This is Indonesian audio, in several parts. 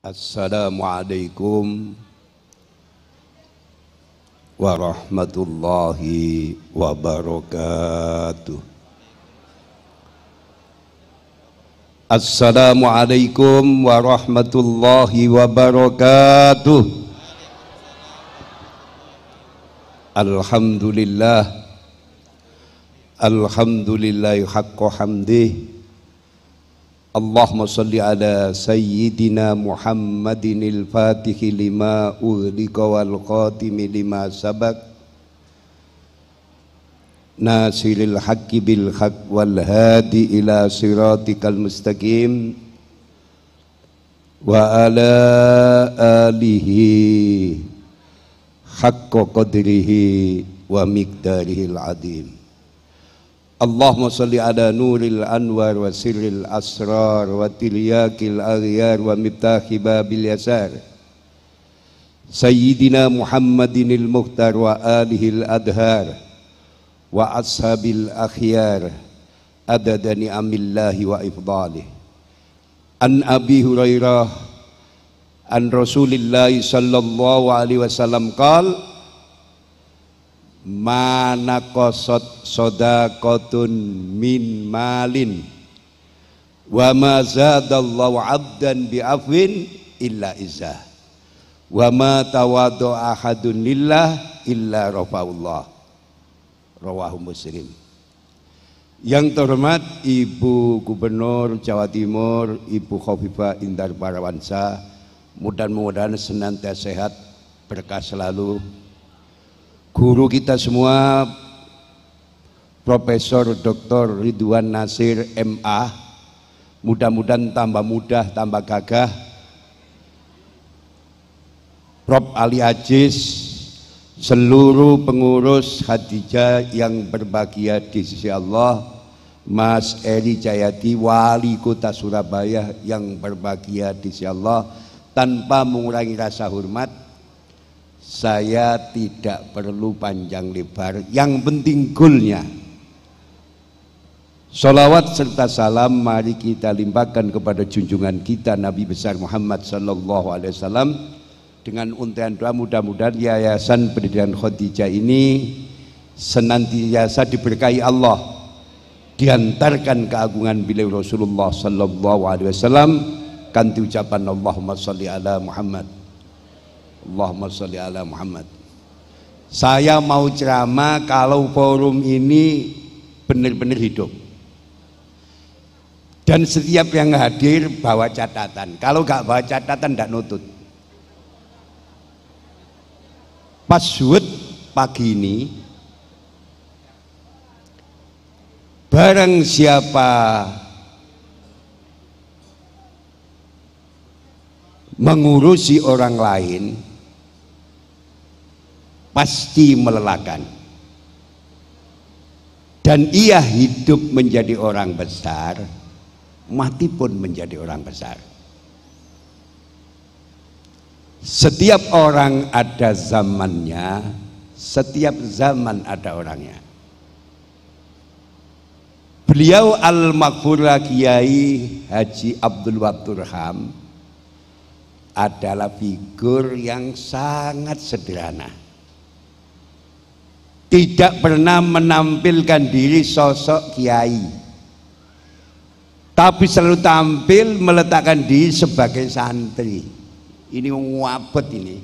Assalamualaikum warahmatullahi wabarakatuh. Assalamualaikum warahmatullahi wabarakatuh. Alhamdulillah, alhamdulillahi haqqa hamdih. Allahumma salli ala sayyidina Muhammadinil fatihi lima ughliqa wal khatimi lima sabaq nasiril haqqi bil haqq wal hadi ila siratikal mustaqim wa ala alihi haqqa qadrihi wa miqdarihil adim. Allahumma salli ala nuril anwar wa sirril asrar wa tilyakil aghyar wa miftahi babil yasar Sayyidina Muhammadinil mukhtar wa alihil adhar wa ashabil akhyar adada ni'amillahi wa ifdalih. An Abi Hurairah an Rasulillahi sallallahu alaihi wasallam qala mana qasat sodakotun min malin wa ma zadallahu abdan bi'afwin illa izzah wa ma tawaddu ahadun lillah illa rafa'ullah. Rawahu Muslim. Yang terhormat Ibu Gubernur Jawa Timur, Ibu Khofifah Indar Parawansa, mudah-mudahan senantiasa sehat, berkah selalu. Guru kita semua Profesor Dr. Ridwan Nasir MA, mudah-mudahan tambah mudah, tambah gagah. Prof. Ali Aziz, seluruh pengurus Khadijah yang berbahagia di sisi Allah, Mas Eri Jayadi, Wali Kota Surabaya yang berbahagia di sisi Allah, tanpa mengurangi rasa hormat. Saya tidak perlu panjang lebar, yang penting goalnya. Sholawat serta salam mari kita limpahkan kepada junjungan kita Nabi besar Muhammad sallallahu alaihi wasallam. Dengan untayan doa mudah-mudahan Yayasan Pendidikan Khadijah ini senantiasa diberkahi Allah, diantarkan keagungan beliau Rasulullah sallallahu alaihi wasallam kanthi ucapan Allahumma sholli ala Muhammad. Allahumma sholli ala Muhammad. Saya mau ceramah kalau forum ini benar-benar hidup. Dan setiap yang hadir bawa catatan. Kalau nggak bawa catatan tidak nutut. Pas suwet pagi ini, barang siapa mengurusi orang lain pasti melelahkan, dan ia hidup menjadi orang besar, mati pun menjadi orang besar. Setiap orang ada zamannya, setiap zaman ada orangnya. Beliau Al-Maghfurah Kiai Haji Abdul Wahab Turham adalah figur yang sangat sederhana. Tidak pernah menampilkan diri sosok kiai, tapi selalu tampil meletakkan diri sebagai santri. Ini wabet ini.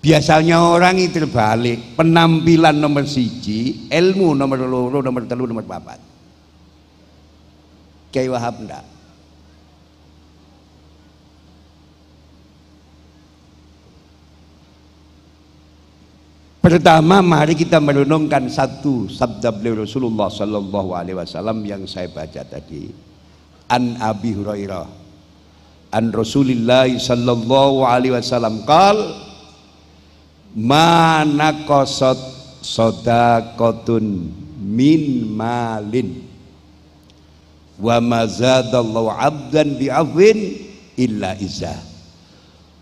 Biasanya orang itu terbalik, penampilan nomor siji, ilmu nomor loro, nomor telu, nomor papat. Kiai Wahab enggak. Pertama, mari kita merenungkan satu sabda beliau Rasulullah sallallahu alaihi wasallam yang saya baca tadi. An Abi Hurairah an Rasulillah sallallahu alaihi wasallam qal ma naqasat shadaqatun min malin wa ma zadallahu abdan bi'afwin illa izzah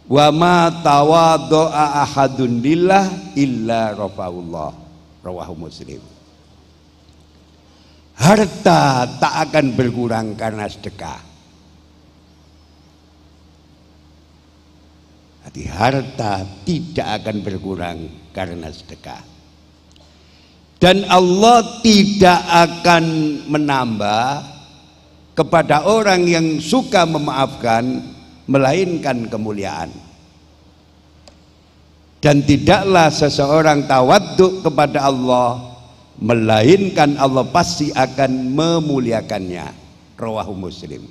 wa ma tawaddu'a ahadun lillah illa rafa'ullah. Rawahu Muslim. Harta tak akan berkurang karena sedekah. Hati harta tidak akan berkurang karena sedekah. Dan Allah tidak akan menambah kepada orang yang suka memaafkan melainkan kemuliaan. Dan tidaklah seseorang tawaddu kepada Allah melainkan Allah pasti akan memuliakannya. Rawahu Muslim.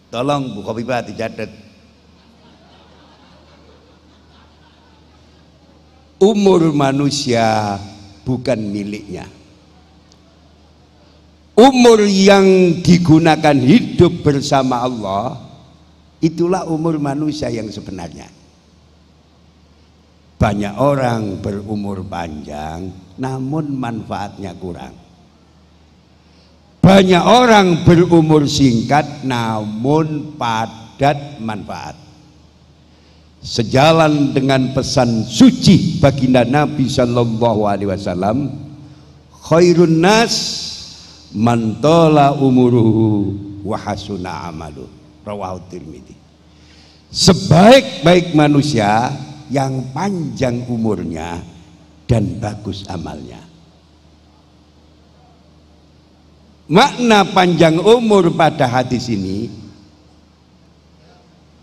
Tolong Bu Khofifah dicatat. Umur manusia bukan miliknya. Umur yang digunakan hidup bersama Allah, itulah umur manusia yang sebenarnya. Banyak orang berumur panjang namun manfaatnya kurang. Banyak orang berumur singkat namun padat manfaat. Sejalan dengan pesan suci baginda Nabi Sallallahu Alaihi Wasallam, khairun nas man tola umuruhu wa hasuna amalu. Rawahu Tirmidzi. Sebaik-baik manusia yang panjang umurnya dan bagus amalnya. Makna panjang umur pada hadis ini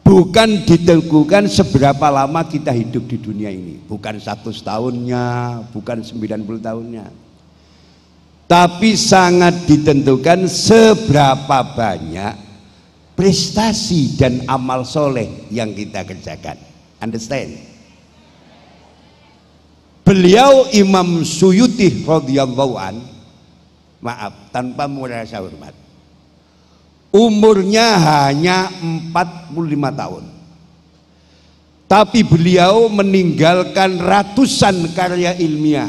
bukan ditentukan seberapa lama kita hidup di dunia ini, bukan 100 tahunnya, bukan 90 tahunnya, tapi sangat ditentukan seberapa banyak prestasi dan amal soleh yang kita kerjakan. Understand? Beliau Imam Suyuti radhiyallahu an, maaf tanpa merasa hormat, umurnya hanya 45 tahun, tapi beliau meninggalkan ratusan karya ilmiah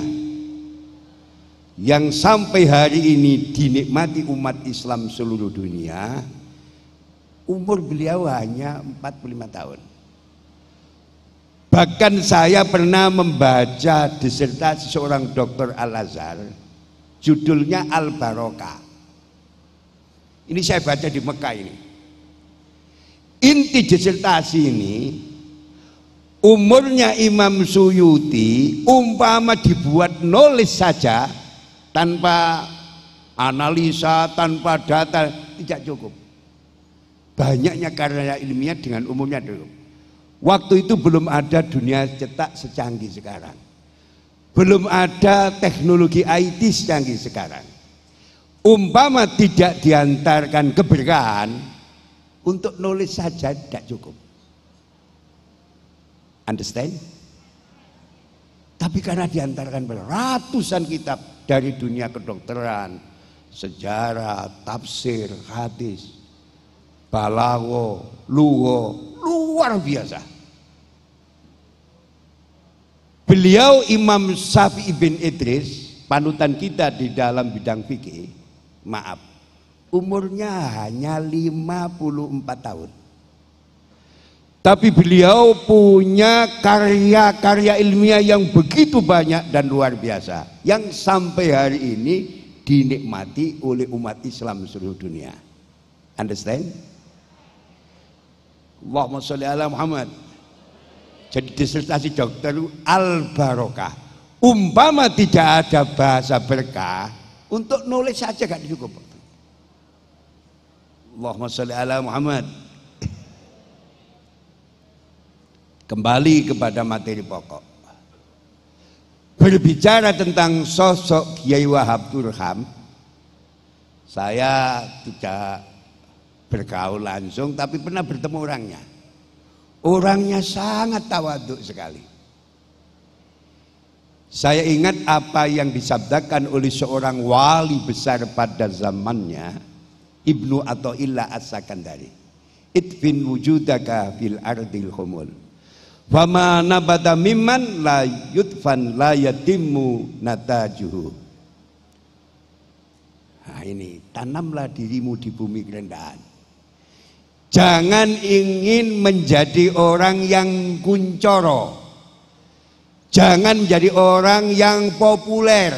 yang sampai hari ini dinikmati umat Islam seluruh dunia. Umur beliau hanya 45 tahun. Bahkan saya pernah membaca disertasi seorang dokter Al-Azhar, judulnya Al-Barokah. Ini saya baca di Mekah ini. Inti disertasi ini, umurnya Imam Suyuti umpama dibuat nulis saja tanpa analisa, tanpa data tidak cukup. Banyaknya karya ilmiah dengan umurnya dulu. Waktu itu belum ada dunia cetak secanggih sekarang. Belum ada teknologi IT secanggih sekarang. Umpama tidak diantarkan keberkahan, untuk nulis saja tidak cukup. Understand? Tapi karena diantarkan ratusan kitab dari dunia kedokteran, sejarah, tafsir, hadis, balago, lugho, luar biasa. Beliau Imam Syafi'i bin Idris, panutan kita di dalam bidang fikih, maaf, umurnya hanya 54 tahun. Tapi beliau punya karya-karya ilmiah yang begitu banyak dan luar biasa, yang sampai hari ini dinikmati oleh umat Islam seluruh dunia. Understand? Allahumma sholli ala Muhammad. Jadi disertasi dokter Al-Barokah. Umpama tidak ada bahasa berkah, untuk nulis saja gak cukup. Allahumma sholli ala Muhammad. Kembali kepada materi pokok. Berbicara tentang sosok Kiai Wahab Turham, saya tidak bergaul langsung, tapi pernah bertemu orangnya. Orangnya sangat tawaduk sekali. Saya ingat apa yang disabdakan oleh seorang wali besar pada zamannya, Ibnu Athaillah As-Sakandari. Idfin wujudaka fil ardil humul. Fama nabata mimman la yudfan la yatimmu natajuhu. Nah ini, tanamlah dirimu di bumi kerendahan. Jangan ingin menjadi orang yang kuncoro. Jangan menjadi orang yang populer.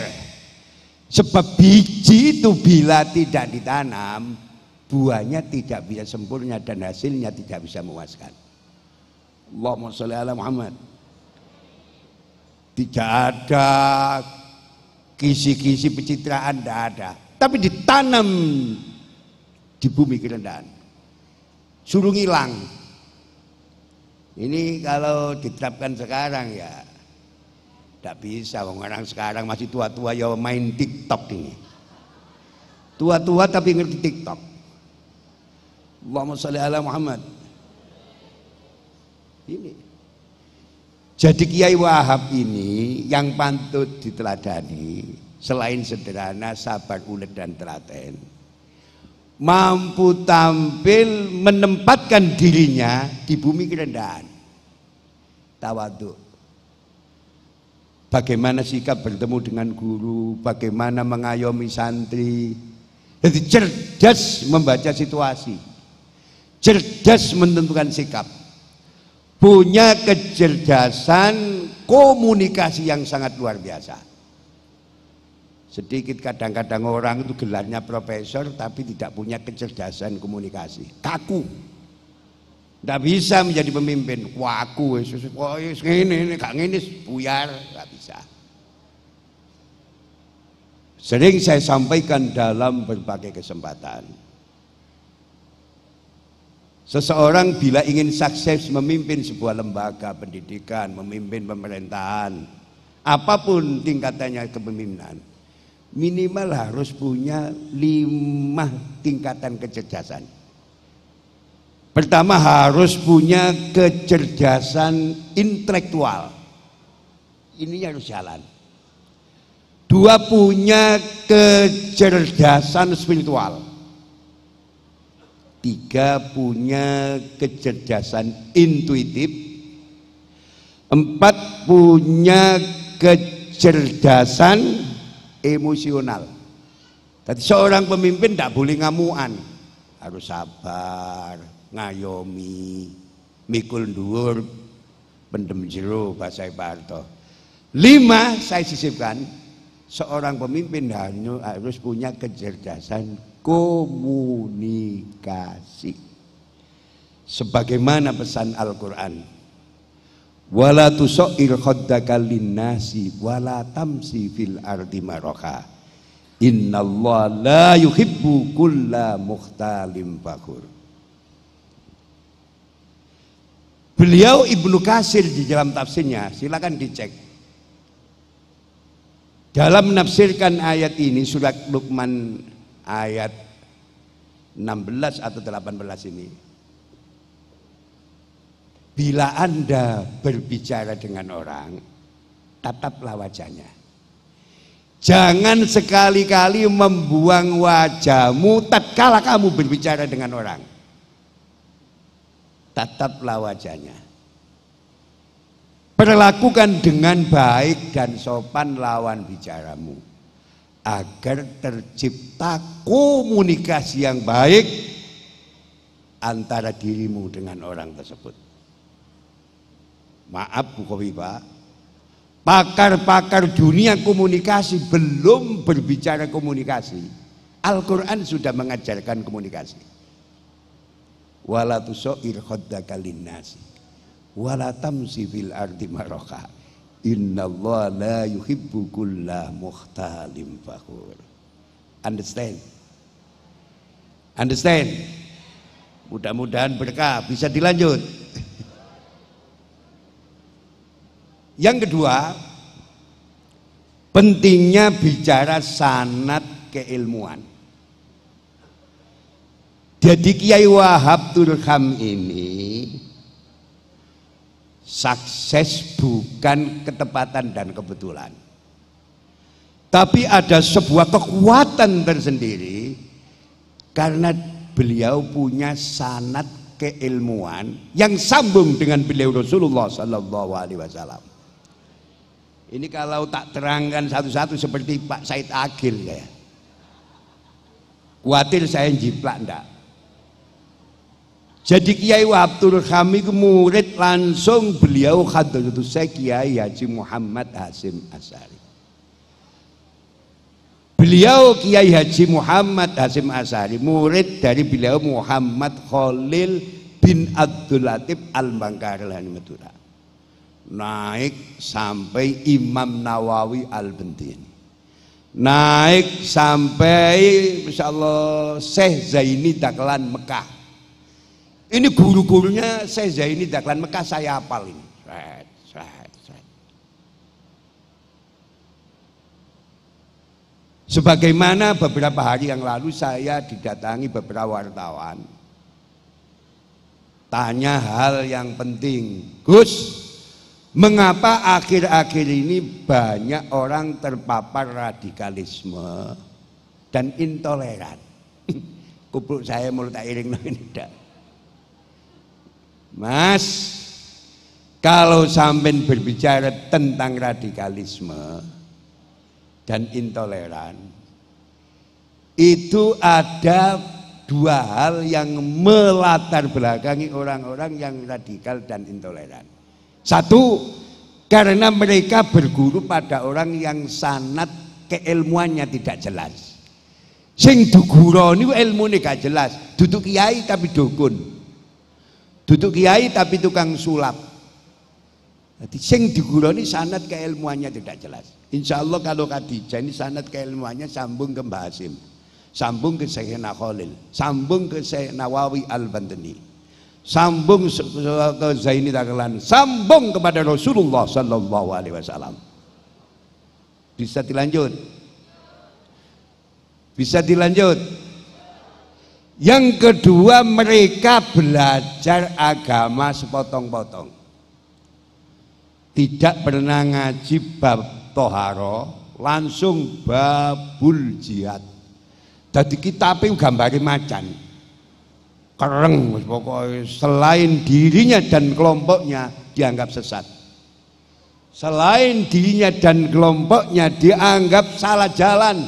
Sebab biji itu bila tidak ditanam, buahnya tidak bisa sempurna dan hasilnya tidak bisa memuaskan. Allahumma sholli ala Muhammad. Tidak ada kisi-kisi pencitraan, tidak ada. Tapi ditanam di bumi kerendahan. Suruh ngilang. Ini kalau diterapkan sekarang ya tidak bisa. Orang sekarang masih tua-tua ya main TikTok ini. Tua-tua tapi ngerti TikTok. Allahumma sholli ala Muhammad. Ini. Jadi Kiai Wahab ini yang pantut diteladani selain sederhana, sabar, ulet dan telaten, mampu tampil menempatkan dirinya di bumi kerendahan. Tawadhu. Bagaimana sikap bertemu dengan guru, bagaimana mengayomi santri. Jadi cerdas membaca situasi, cerdas menentukan sikap, punya kecerdasan komunikasi yang sangat luar biasa. Sedikit kadang-kadang orang itu gelarnya profesor tapi tidak punya kecerdasan komunikasi, kaku, tidak bisa menjadi pemimpin. Waku, ini gak ngene, buyar, gak bisa. Sering saya sampaikan dalam berbagai kesempatan, seseorang bila ingin sukses memimpin sebuah lembaga pendidikan, memimpin pemerintahan, apapun tingkatannya kepemimpinan, minimal harus punya 5 tingkatan kecerdasan. Pertama, harus punya kecerdasan intelektual. Ini harus jalan. 2, punya kecerdasan spiritual. 3, punya kecerdasan intuitif. 4, punya kecerdasan emosional. Jadi seorang pemimpin tidak boleh ngamuan, harus sabar, ngayomi, mikul dhuwur, pendem jero bahasa Pak Harto. 5, saya sisipkan, seorang pemimpin harus punya kecerdasan komunikasi. Sebagaimana pesan Al-Quran, wala tusair khaddaka linnasi wala tamsi fil ardi maraka innallaha la yuhibbu kulla mukhtalim fakhur. Beliau Ibnu Katsir di dalam tafsirnya, silakan dicek, dalam menafsirkan ayat ini, surat Luqman ayat 16 atau 18 ini, bila Anda berbicara dengan orang, tataplah wajahnya. Jangan sekali-kali membuang wajahmu tatkala kamu berbicara dengan orang. Tataplah wajahnya. Perlakukan dengan baik dan sopan lawan bicaramu, agar tercipta komunikasi yang baik antara dirimu dengan orang tersebut. Maaf Bu Khofifah, pakar-pakar dunia komunikasi belum berbicara komunikasi. Al-Quran sudah mengajarkan komunikasi. Wala tusair khaddaka linnasi wala tamsi fil ardi maraka innallaha la yuhibbu kulla mukhtalim fakhur. Understand? Understand? Mudah-mudahan berkah, bisa dilanjut. Yang kedua, pentingnya bicara sanad keilmuan. Jadi Kiai Wahab Turham ini sukses bukan ketepatan dan kebetulan, tapi ada sebuah kekuatan tersendiri karena beliau punya sanad keilmuan yang sambung dengan beliau Rasulullah Sallallahu Alaihi Wasallam. Ini kalau tak terangkan satu-satu seperti Pak Said Agil ya, khawatir saya jiplak enggak. Jadi Kiai Wahab Turham itu murid langsung beliau Hadratus Kiai Haji Muhammad Hasyim Asy'ari. Beliau Kiai Haji Muhammad Hasyim Asy'ari, murid dari beliau Muhammad Khalil bin Abdul Latif Al-Bangkalan Madura. Naik sampai Imam Nawawi Al-Bentini. Naik sampai insyaallah Syekh Zaini Dahlan Mekah. Ini guru-gurunya Syekh Zaini Dahlan Mekah saya hafal ini. Sebagaimana beberapa hari yang lalu saya didatangi beberapa wartawan, tanya hal yang penting, Gus, mengapa akhir-akhir ini banyak orang terpapar radikalisme dan intoleran? Kupluk saya mau tak iring ini dah. Mas, kalau sampai berbicara tentang radikalisme dan intoleran, itu ada dua hal yang melatar belakangi orang-orang yang radikal dan intoleran. Satu, karena mereka berguru pada orang yang sanad keilmuannya tidak jelas. Sing diguroni ilmune gak jelas, duduk kiai tapi dukun, duduk kiai tapi tukang sulap. Jadi sing diguroni sanad keilmuannya tidak jelas. Insya Allah kalau Khadijah ini sanad keilmuannya sambung ke Mbah Hasyim, sambung ke Syekhina Khalil, sambung ke Syekh Nawawi Al-Bantani, sambung ke Zaini Dahlan, sambung kepada Rasulullah Sallallahu Alaihi Wasallam. Bisa dilanjut? Bisa dilanjut? Yang kedua, mereka belajar agama sepotong-potong, tidak pernah ngaji bab toharo, langsung babul jihad. Jadi kitabnya gambari macan, kereng pokoknya. Selain dirinya dan kelompoknya dianggap sesat, selain dirinya dan kelompoknya dianggap salah jalan.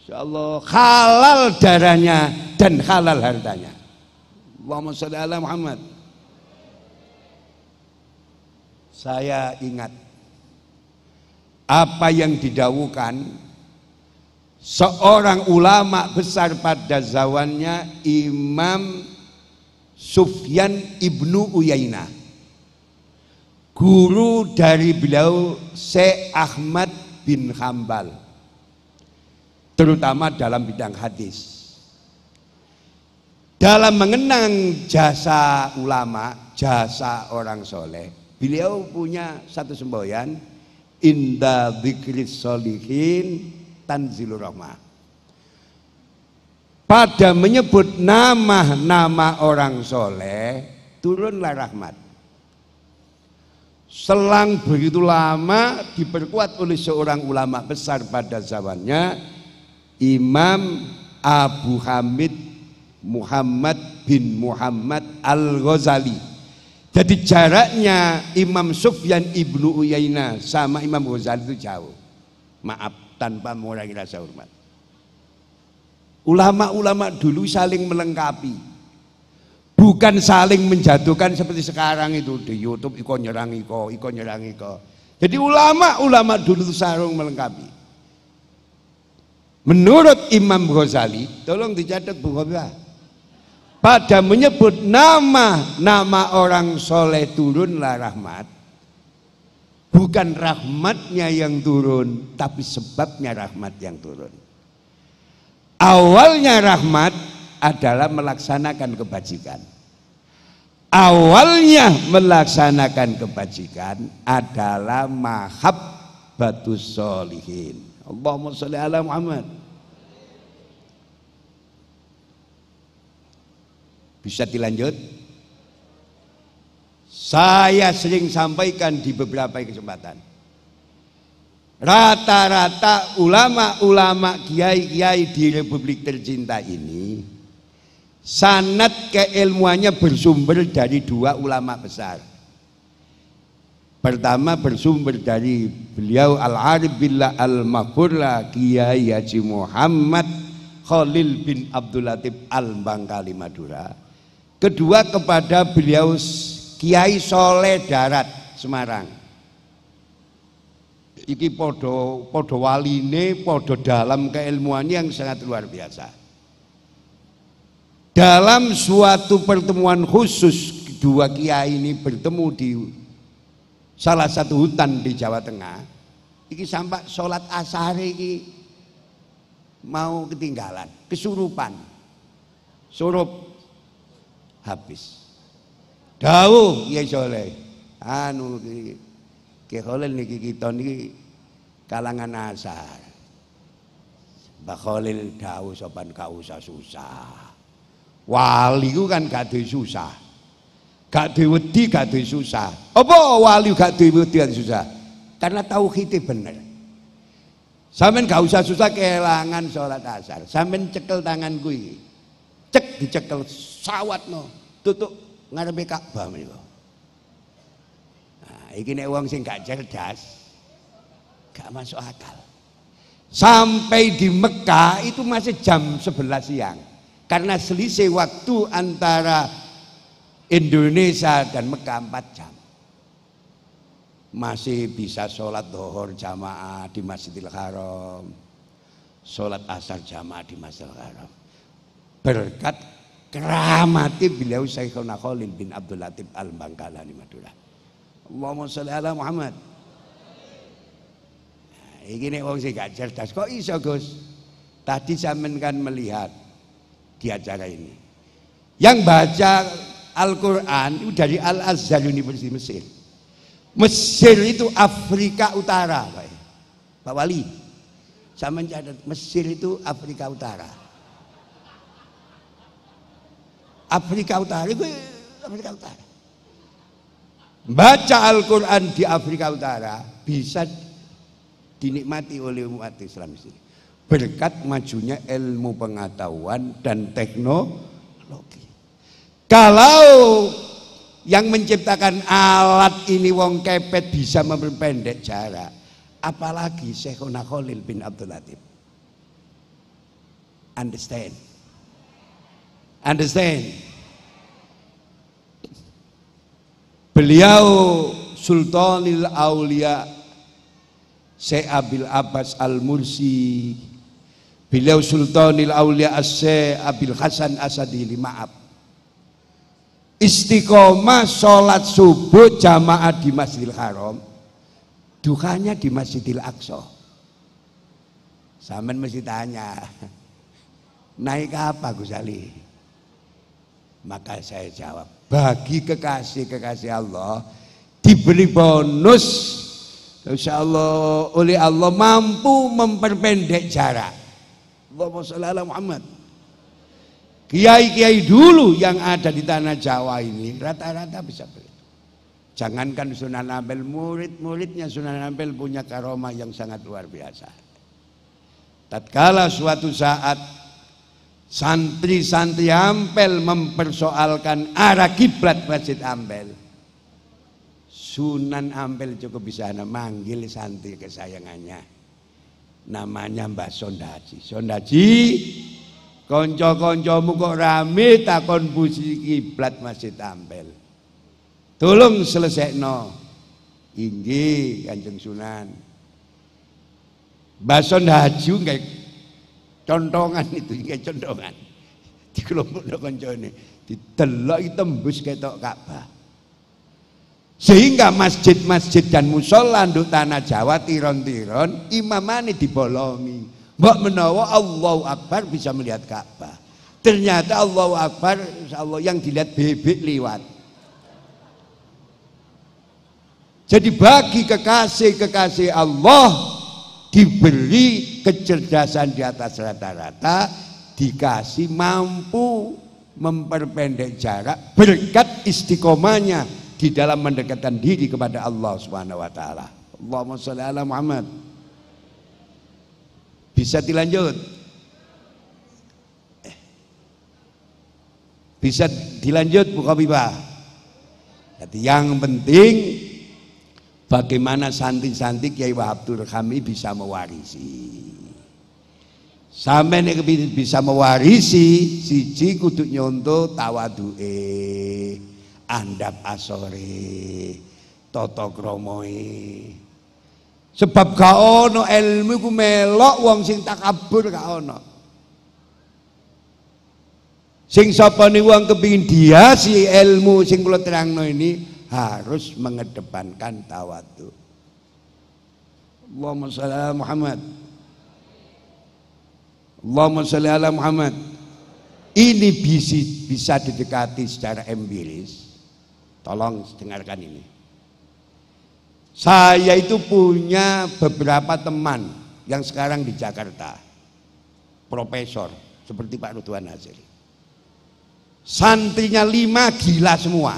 Insyaallah halal darahnya dan halal hartanya. Allahumma sholli ala Muhammad. Saya ingat apa yang didawukan seorang ulama besar pada zamannya, Imam Sufyan ibnu Uyainah, guru dari beliau Syekh Ahmad bin Hambal, terutama dalam bidang hadis. Dalam mengenang jasa ulama, jasa orang soleh, beliau punya satu semboyan, inda dzikris sholihin tanzilur rahmah. Pada menyebut nama-nama orang soleh turunlah rahmat. Selang begitu lama diperkuat oleh seorang ulama besar pada zamannya, Imam Abu Hamid Muhammad bin Muhammad Al-Ghazali. Jadi jaraknya Imam Sufyan ibnu Uyainah sama Imam Ghazali itu jauh. Maaf, tanpa mengurangi rasa hormat. Ulama-ulama dulu saling melengkapi, bukan saling menjatuhkan seperti sekarang itu di YouTube iko nyerang iko nyerang iko. Jadi ulama-ulama dulu saling melengkapi. Menurut Imam Ghazali, tolong dicatat Bu Khofifah, pada menyebut nama orang soleh turunlah rahmat. Bukan rahmatnya yang turun, tapi sebabnya rahmat yang turun. Awalnya rahmat adalah melaksanakan kebajikan. Awalnya melaksanakan kebajikan adalah mahabbatus sholihin. Allahumma sholli ala Muhammad. Bisa dilanjut? Saya sering sampaikan di beberapa kesempatan, rata-rata ulama-ulama kiai-kiai di Republik tercinta ini sanad keilmuannya bersumber dari dua ulama besar. Pertama bersumber dari beliau Al-Arif Billah Al-Maghfurlah Kiai Haji Muhammad Khalil bin Abdul Latif Al-Bangkali Madura. Kedua kepada beliau Kiai Soleh Darat Semarang. iki podo waline, podo dalam keilmuannya yang sangat luar biasa. Dalam suatu pertemuan khusus, dua kiai ini bertemu di salah satu hutan di Jawa Tengah. Iki sampai sholat asar iki mau ketinggalan, kesurupan, surup habis. Dawuh Kiai Soleh, anu Kiai Khalil niki kita niki kalangan asar. Mbah Khalil dawuh sopan gak usah susah. Wali ku kan gak duwe susah. Gak duwe wedi, gak duwe susah. Apa wali gak duwe wedi, gak susah? Karena tauhidnya bener. Sampeyan gak usah susah kelangan sholat asar. Sampeyan cekel tanganku iki. Cek dicekel sawatno, tutuk ngarepe Ka'bah menika. Nah, iki nek wong sing gak cerdas gak masuk akal. Sampai di Mekah itu masih jam 11 siang. Karena selisih waktu antara Indonesia dan Mekah 4 jam. Masih bisa sholat zuhur jamaah di Masjidil Haram, sholat asar jamaah di Masjidil Haram. Berkat keramati beliau Syekhuna Khalil bin Abdul Latif Al-Bangkalani Madura. Allahumma sholli ala Muhammad. Nah, ini wong sing gak cerdas kok iso Gus. Tadi sampean kan melihat di acara ini. Yang baca Al-Quran itu dari Al-Azhar University Mesir. Mesir itu Afrika Utara, Pak Wali. Saya mencatat Mesir itu Afrika Utara. Afrika Utara itu Afrika Utara. Baca Al-Quran di Afrika Utara bisa dinikmati oleh umat Islam di sini. Berkat majunya ilmu pengetahuan dan teknologi. Kalau yang menciptakan alat ini wong kepet bisa memperpendek jarak, apalagi Syekhuna Khalil bin Abdul Latif. Understand? Beliau Sultanil Aulia Syekh Abil Abbas Al-Mursi, beliau Sultanil Aulia Syekh Abil Hasan Asadili, maaf, istiqomah sholat subuh jamaah di Masjidil Haram, dukanya di Masjidil Aqsa. Sampeyan mesti tanya, naik apa Gus Ali? Maka saya jawab, bagi kekasih-kekasih Allah diberi bonus, insya Allah oleh Allah mampu memperpendek jarak. Allahumma sholli ala Muhammad. Kiai-kiai dulu yang ada di tanah Jawa ini rata-rata bisa begitu. Jangankan Sunan Ampel, murid-muridnya Sunan Ampel punya karomah yang sangat luar biasa. Tatkala suatu saat santri-santri Ampel mempersoalkan arah kiblat Masjid Ampel, Sunan Ampel cukup bisa manggil santri kesayangannya, namanya Mbah Sondaji. Sondaji, konco-koncomu kok rame takon puji kiblat Masjid Ampel, tolong selesaikan. Inggih Kanjeng Sunan. Mbah Sondaji nggak contongan itu, nggak contongan di kelompok koncone ditelok tembus ketok Ka'bah. Sehingga masjid-masjid dan musola nduk tanah Jawa tiron-tiron imamane dibolongi. Mbok menawa Allahu Akbar bisa melihat Ka'bah. Ternyata Allahu Akbar insyaallah yang dilihat bebek liwat. Jadi bagi kekasih-kekasih Allah diberi kecerdasan di atas rata-rata, dikasih mampu memperpendek jarak berkat istiqomahnya di dalam mendekatkan diri kepada Allah Subhanahu wa taala. Allahumma sholli ala Muhammad. Bisa dilanjut? Bisa dilanjut Bu Khofifah? Jadi yang penting bagaimana santri-santri Kiai Wahab kami bisa mewarisi. Sampai nek bisa mewarisi, siji kudu nyonto tawaduke, andap asore, tata kramae. Sebab gak ono ilmu ku melok wong sing takabur gak ono. Sing sapane wong kepingin diasi ilmu sing kula terangno ini harus mengedepankan tawadhu. Allahumma shalli ala Muhammad. Allahumma shalli ala Muhammad. Ini bisa didekati secara empiris. Tolong dengarkan ini. Saya itu punya beberapa teman yang sekarang di Jakarta, profesor seperti Pak Ridwan Hasil. Santrinya 5 gila semua.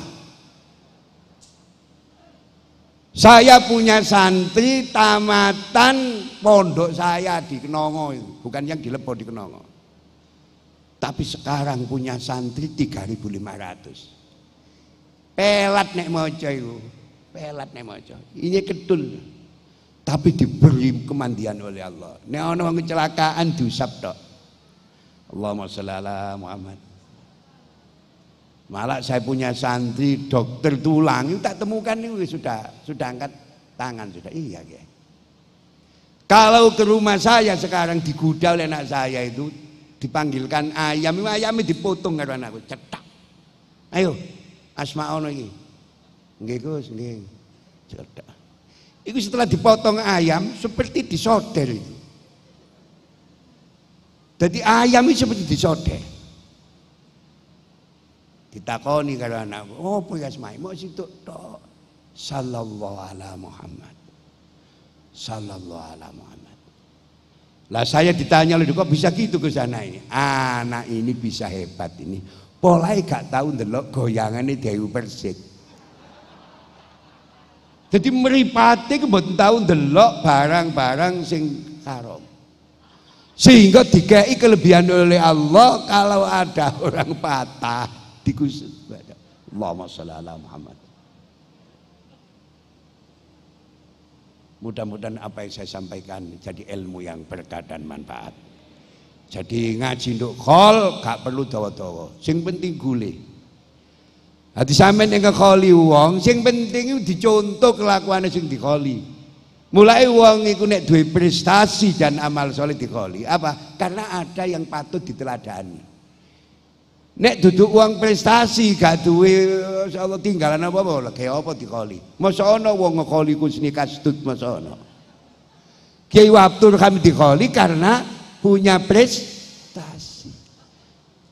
Saya punya santri tamatan pondok saya di Kenongo itu, bukan yang di Lebo, di Kenongo. Tapi sekarang punya santri 3.500. Pelat nek moco itu. Pelat nek maca. Ini kedul. Tapi diberi kemandian oleh Allah. Nek ana kecelakaan diusap tok. Allahumma shalli ala Muhammad. Malah saya punya santri dokter tulang itu tak temukan itu sudah angkat tangan sudah. Iya ya. Kalau ke rumah saya sekarang digoda oleh anak saya itu dipanggilkan ayamnya dipotong karo anakku cetak. Ayo asma ono iki. Nggih Gus, nggih. Cedak. Itu setelah dipotong ayam seperti disodel itu. Jadi ayam itu seperti disodel. Ditakoni karo anakku, "Oh, apa ya asmae?" Mau situ tok. Sallallahu ala Muhammad. Sallallahu ala Muhammad. Lah saya ditanya lho, kok bisa gitu Gus anak ini? Anak ini bisa hebat ini. Polahe gak tahu ndelok goyangane Dewi Persik. Jadi meripati kebetulan tahu ndelok barang-barang sing haram. Sehingga dikei kelebihan oleh Allah kalau ada orang patah dikusut. Allahumma shalli ala Muhammad. Mudah-mudahan apa yang saya sampaikan jadi ilmu yang berkah dan manfaat. Jadi ngaji nduk khol gak perlu dawa-dawa. Sing penting gulih. Hati sampean yang ngekoli wong, sing penting itu dicontoh kelakuannya sing dikoli. Mulai wong iku nek duwe prestasi dan amal soleh dikoli. Apa? Karena ada yang patut diteladani. Nek duduk wong prestasi gak duwe insyaallah tinggalan apa-apa, kaya apa dikoli. Masa ana wong ngekoli Kusni Kastut masa ana. Kiai Wabtur kami dikoli karena punya prestasi.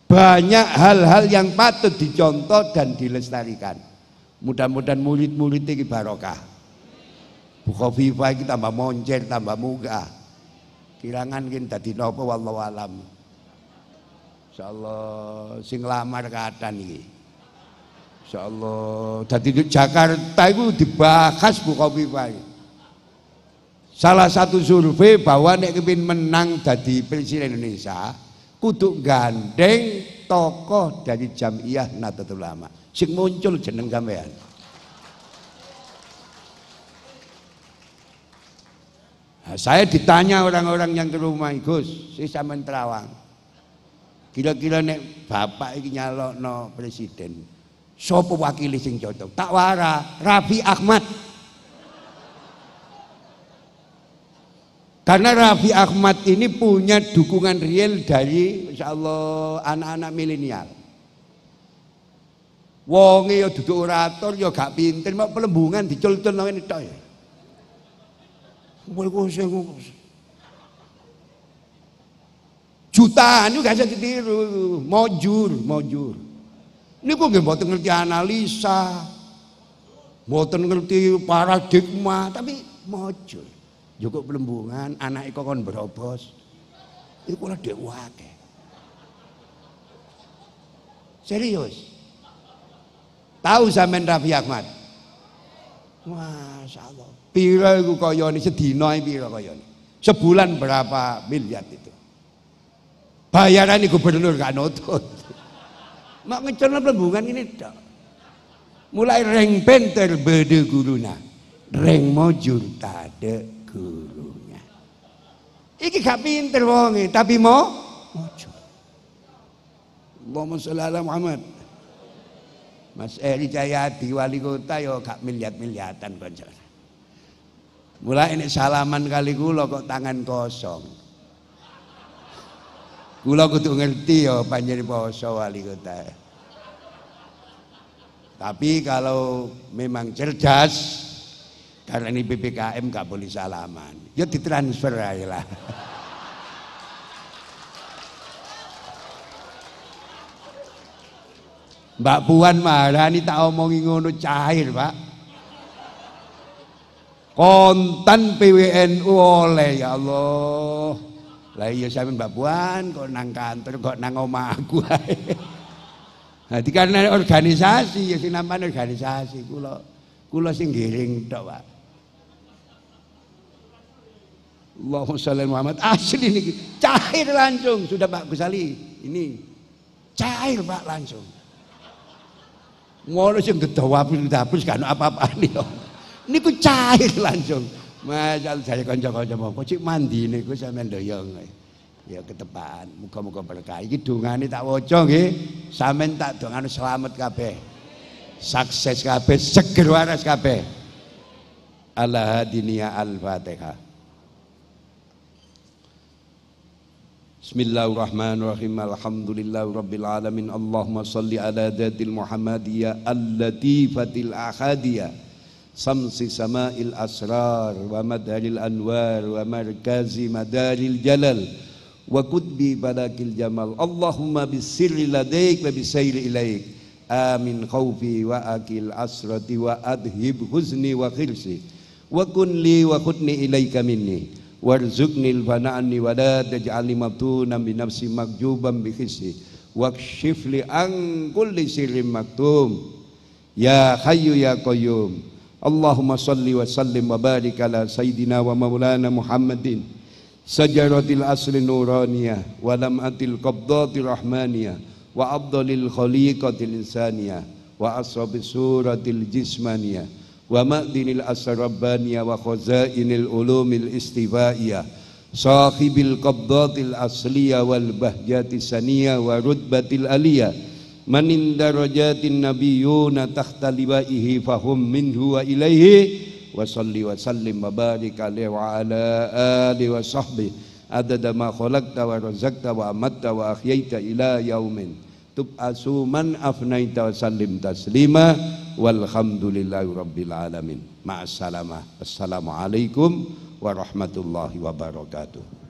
Banyak hal-hal yang patut dicontoh dan dilestarikan. Mudah-mudahan murid-murid ini barokah. Buka viva ini tambah moncer, tambah muka. Kirangan ini dadi napa wallahu alam. Insyaallah sing lamar kaatan iki. Insyaallah dadi di Jakarta itu dibahas buka viva ini. Salah satu survei bahwa nek kepin menang dadi presiden Indonesia kudu gandeng tokoh dari Jamiah Nahdlatul Ulama sing muncul jeneng sampean. Nah, saya ditanya orang-orang yang ke rumah, Gus, si sampean Terawang. Kira-kira nek bapak iki nyalokno presiden, sapa wakili sing cocok? Tak wara, Raffi Ahmad. Karena Raffi Ahmad ini punya dukungan real dari insyaallah anak-anak milenial. Wonge ya duduk orator ya gak pinter, mau pelembungan dicul-cul ngene tok ya. Jutaan itu gak bisa ditiru, mojur. Ini kok nggih mboten ngerti analisa, mboten ngerti paradigma, tapi mojur. Juga pelembungan, anak itu kan berobos. Itu kula dhek akeh. Serius. Tahu sampean Raffi Ahmad? Masyaallah. Pira iku kayane sedina pira kayane? Sebulan berapa miliar itu? Bayaran gubernur gak nutut. Mak ngecelno pelembungan ini tok. Mulai reng penter bede guruna. Reng mojur tade gurunya. Iki gak pinter wonge, tapi mojur. Allahumma sholli ala Muhammad. Mas Eri Jayadi wali kota yo gak miliat-miliatan kanca. Mulai ini salaman kali kula kok tangan kosong. Kula kudu ngerti ya panjenengan poso wali kota. Tapi kalau memang cerdas, karena ini PPKM gak boleh salaman, ya ditransfer aja lah. Mbak Puan marah ini tak omongi ngono cair Pak. Kontan PWNU oleh ya Allah. Lah iya sampean Mbak Puan kok nang kantor kok nang omah aku ae. Nah, karena organisasi ya sing namanya organisasi kula sing giring tok Pak. Allahumma sholli Muhammad asli niki cair langsung sudah Pak Gusali ini cair Pak langsung. Ngono sing gedawapin dapur gak ono apa-apane yo. Niku cair langsung. Masal saya kanca-kanca mongko cik mandi niku sampean ndoyong. Ya ketepaan, muga-muga berkah. Iki dongane tak waca nggih. Sampeyan tak dongane selamat kabeh. Sukses kabeh, seger waras kabeh. Ala hadiniya al-Fatihah. Bismillahirrahmanirrahim. Alhamdulillahirabbil alamin. Allahumma shalli ala dzatil Muhammadiyah al-latifatil ahadiyah. Samsi sama'il asrar wa madaril anwar wa markazi madaril jalal wa kutbi balakil jamal. Allahumma bisirri ladaik wa bisayri ilaik. Amin khawfi wa akil asrati wa adhib huzni wa khirsi wa kunli wa khudni ilaika minni warzuqnil fana'ni wa la taj'alni mabtunan bi nafsi makjuban bi khisi wakshif li an kulli sirrin maktum ya hayyu ya qayyum. Allahumma salli wa sallim wa barik ala sayyidina wa maulana Muhammadin sajaratil asli nuraniyah wa lam'atil qabdatir rahmaniyah wa afdalil khaliqatil insaniyah wa asrabis suratil jismaniyah wa ma'dinil asrabbaniyah wa khazainil ulumil istifaiyah sahibil qabdatil asliyah wal bahjatis saniyah wa rutbatil aliyah manin darajatin nabiyyuna tahta liwaihi fahum minhu wa ilaihi wa salli wa sallim wa barik alaihi wa ala alihi wa sahbihi adada ma khalaqta wa razaqta wa amatta wa ahyaita ila yaumin tub'asu man afnaita wa sallim taslima walhamdulillahi rabbil alamin. Ma'assalamah. Assalamualaikum warahmatullahi wabarakatuh.